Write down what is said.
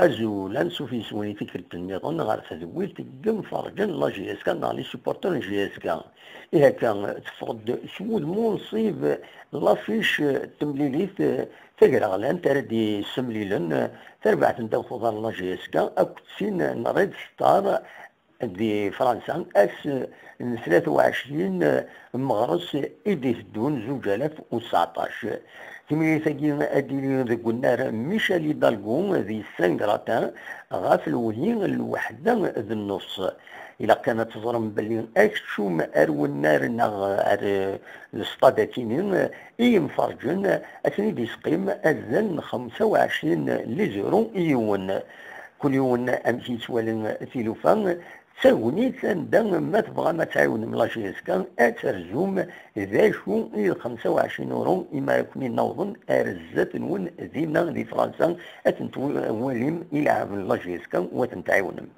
أزولا سوفي سويني فكرة النظام غير تدويل تقم فرجن لا جي اس كان لي سوبورتر جي اس كان إذا كان تفرض سود منصيب لافيش تمليليت تقرا غلان تردي سمليلن تربع تنتا خضر لا جي اس كان أكتسين نريد ستار دي فرنسا 23 مغرس إيدي الدون 2019 تميلي ثقي أديني ذو النار ميشيل هيدالغو ذي سانغراتا غاف الوهين الوحدة ذي النص إلا كانت تظرم بلي أكشوم أرو النار نغ السطاداتين إي مفرجن أثني ديسقيم أذن 25 ليزورو إيون كل يوم أمشي سوالن ثيلوفان تساوني تندم ما تبغى ما تعاون من لاشيسكا اترزوم ذا شو 25 يورو إما يكون نوضن أرزات نون ذينا ذي فرنسا أتنتو وليم إلى عام لاشيسكا وتنتعاونم.